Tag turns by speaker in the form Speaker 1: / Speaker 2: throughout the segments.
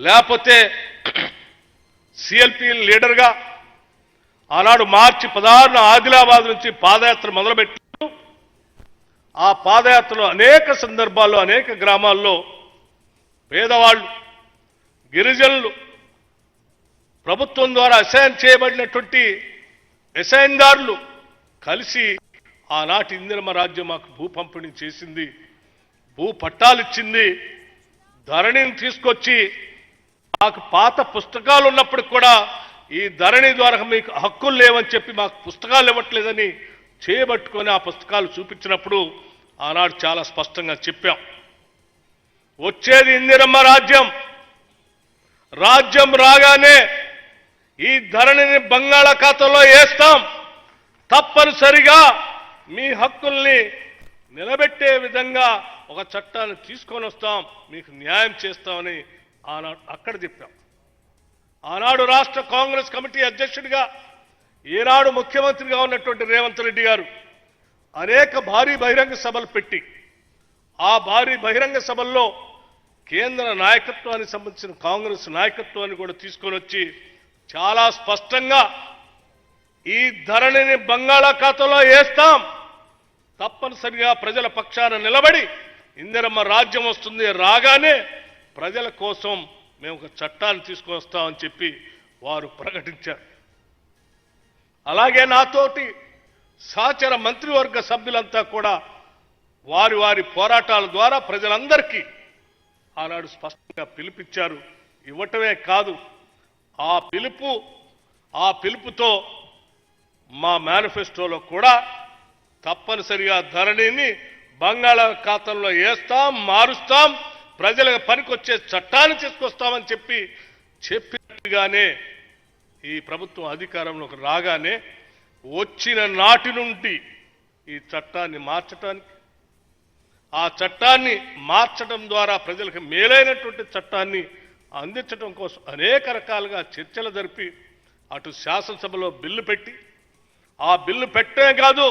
Speaker 1: లేకపోతే సిఎల్పి లీడర్గా ఆనాడు మార్చి 16న ఆదిలాబాద్ నుంచి పాదయాత్ర మొదలుపెట్టారు. ఆ పాదయాత్రలో అనేక సందర్భాల్లో అనేక గ్రామాల్లో పేదవాళ్ళు, గిరిజనులు, ప్రభుత్వం ద్వారా అసైన్ చేయబడినటువంటి అసైన్దారులు కలిసి ఆనాటి ఇందిరమ్మ రాజ్యం మాకు భూ పంపిణీ చేసింది, భూ పట్టాలు ఇచ్చింది, ధరణిని తీసుకొచ్చి మాకు పాత పుస్తకాలు ఉన్నప్పుడు కూడా ఈ ధరణి ద్వారా మీకు హక్కులు లేవని చెప్పి మాకు పుస్తకాలు ఇవ్వట్లేదని చేయబట్టుకొని ఆ పుస్తకాలు చూపించినప్పుడు ఆనాడు చాలా స్పష్టంగా చెప్పాం, వచ్చేది ఇందిరమ్మ రాజ్యం. రాజ్యం రాగానే ఈ ధరణిని బంగాళాఖాతంలో వేస్తాం, తప్పనిసరిగా మీ హక్కుల్ని నిలబెట్టే విధంగా ఒక చట్టాన్ని తీసుకొని వస్తాం, మీకు న్యాయం చేస్తామని ఆనాడు అక్కడ చెప్పాం. ఆనాడు రాష్ట్ర కాంగ్రెస్ కమిటీ అధ్యక్షుడిగా, ఈనాడు ముఖ్యమంత్రిగా ఉన్నటువంటి రేవంత్ రెడ్డి గారు అనేక భారీ బహిరంగ సభలు పెట్టి ఆ భారీ బహిరంగ సభల్లో కేంద్ర నాయకత్వానికి సంబంధించిన కాంగ్రెస్ నాయకత్వాన్ని కూడా తీసుకొని వచ్చి చాలా స్పష్టంగా ఈ ధరణిని బంగాళాఖాతంలో వేస్తాం, తప్పనిసరిగా ప్రజల పక్షాన నిలబడి ఇందిరమ్మ రాజ్యం వస్తుంది, రాగానే ప్రజల కోసం మేము ఒక చట్టాన్ని తీసుకొస్తామని చెప్పి వారు ప్రకటించారు. అలాగే నాతోటి సహచర మంత్రివర్గ సభ్యులంతా కూడా వారి వారి పోరాటాల ద్వారా ప్రజలందరికీ ఆనాడు స్పష్టంగా పిలుపిచ్చారు. ఇవ్వటమే కాదు, ఆ పిలుపుతో మా మేనిఫెస్టోలో కూడా తప్పనిసరిగా ధరణిని బంగాళాఖాతంలో వేస్తాం, మారుస్తాం, ప్రజలకు పనికొచ్చే చట్టాన్ని తీసుకొస్తామని చెప్పినట్టుగానే ఈ ప్రభుత్వం అధికారంలోకి రాగానే వచ్చిన నాటి నుండి ఈ చట్టాన్ని మార్చడానికి, ఆ చట్టాన్ని మార్చడం ద్వారా ప్రజలకు మేలైనటువంటి చట్టాన్ని అందించడం కోసం అనేక రకాలుగా చర్చలు జరిపి అటు శాసనసభలో బిల్లు పెట్టి, ఆ బిల్లు పెట్టే కాదు,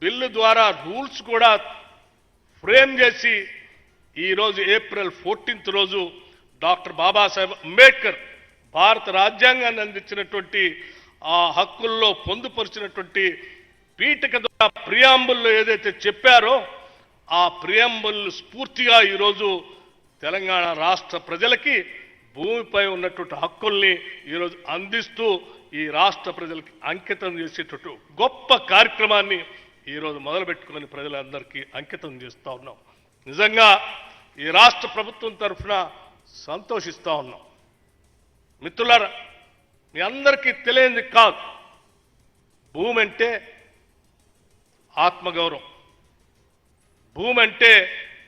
Speaker 1: బిల్లు ద్వారా రూల్స్ కూడా ఫ్రేమ్ చేసి ఈరోజు ఏప్రిల్ 14th రోజు డాక్టర్ బాబాసాహెబ్ అంబేద్కర్ భారత రాజ్యాంగాన్ని అందించినటువంటి ఆ హక్కుల్లో పొందుపరిచినటువంటి పీఠిక ద్వారా ప్రియాంబుల్లో ఏదైతే చెప్పారో ఆ ప్రియాంబుల్ స్ఫూర్తిగా ఈరోజు తెలంగాణ రాష్ట్ర ప్రజలకి భూమిపై ఉన్నటువంటి హక్కుల్ని ఈరోజు అందిస్తూ ఈ రాష్ట్ర ప్రజలకి అంకితం చేసేటట్టు గొప్ప కార్యక్రమాన్ని ఈరోజు మొదలుపెట్టుకొని ప్రజలందరికీ అంకితం చేస్తూ ఉన్నాం. నిజంగా ఈ రాష్ట్ర ప్రభుత్వం తరఫున సంతోషిస్తూ ఉన్నాం. మిత్రులారా, మీ అందరికీ తెలియంది కాదు, భూమి అంటే ఆత్మగౌరవం, భూమి అంటే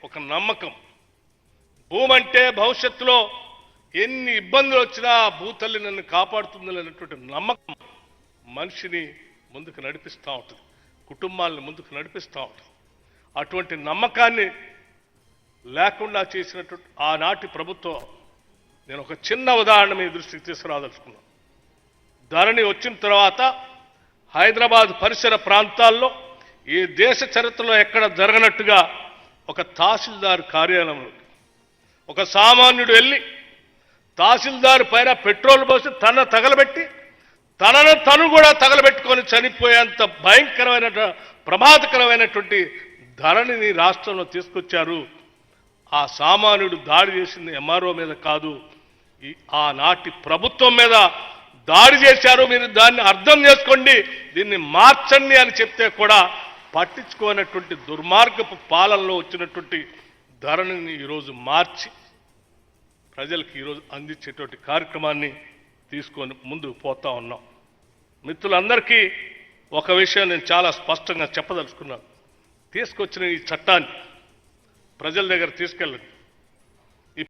Speaker 1: ఒక నమ్మకం, భూమి అంటే భవిష్యత్తులో ఎన్ని ఇబ్బందులు వచ్చినా భూతల్లి నన్ను కాపాడుతుందని అనేటువంటి నమ్మకం మనిషిని ముందుకు నడిపిస్తూ ఉంటుంది, కుటుంబాలను ముందుకు నడిపిస్తూ ఉంటుంది. అటువంటి నమ్మకాన్ని లేకుండా చేసినటువంటి ఆనాటి ప్రభుత్వం, నేను ఒక చిన్న ఉదాహరణ మీ దృష్టికి తీసుకురాదలుచుకున్నాను. ధరణి వచ్చిన తర్వాత హైదరాబాద్ పరిసర ప్రాంతాల్లో ఈ దేశ చరిత్రలో ఎక్కడ జరగనట్టుగా ఒక తహసీల్దార్ కార్యాలయంలో ఒక సామాన్యుడు వెళ్ళి తహసీల్దార్ పైన పెట్రోల్ పోసి తనను తను కూడా తగలబెట్టుకొని చనిపోయేంత భయంకరమైన ప్రమాదకరమైనటువంటి ధరణిని రాష్ట్రంలో తీసుకొచ్చారు. ఆ సామాన్యుడు దాడి చేసింది ఎంఆర్ఓ మీద కాదు, ఆనాటి ప్రభుత్వం మీద దాడి చేశారు. మీరు దాన్ని అర్థం చేసుకోండి, దీన్ని మార్చండి అని చెప్తే కూడా పట్టించుకోనటువంటి దుర్మార్గపు పాలనలో వచ్చినటువంటి ధరణిని ఈరోజు మార్చి ప్రజలకు ఈరోజు అందించేటువంటి కార్యక్రమాన్ని తీసుకొని ముందుకు పోతా ఉన్నాం. మిత్రులందరికీ ఒక విషయం నేను చాలా స్పష్టంగా చెప్పదలుచుకున్నాను. తీసుకొచ్చిన ఈ చట్టాన్ని ప్రజల దగ్గర తీసుకెళ్ళండి.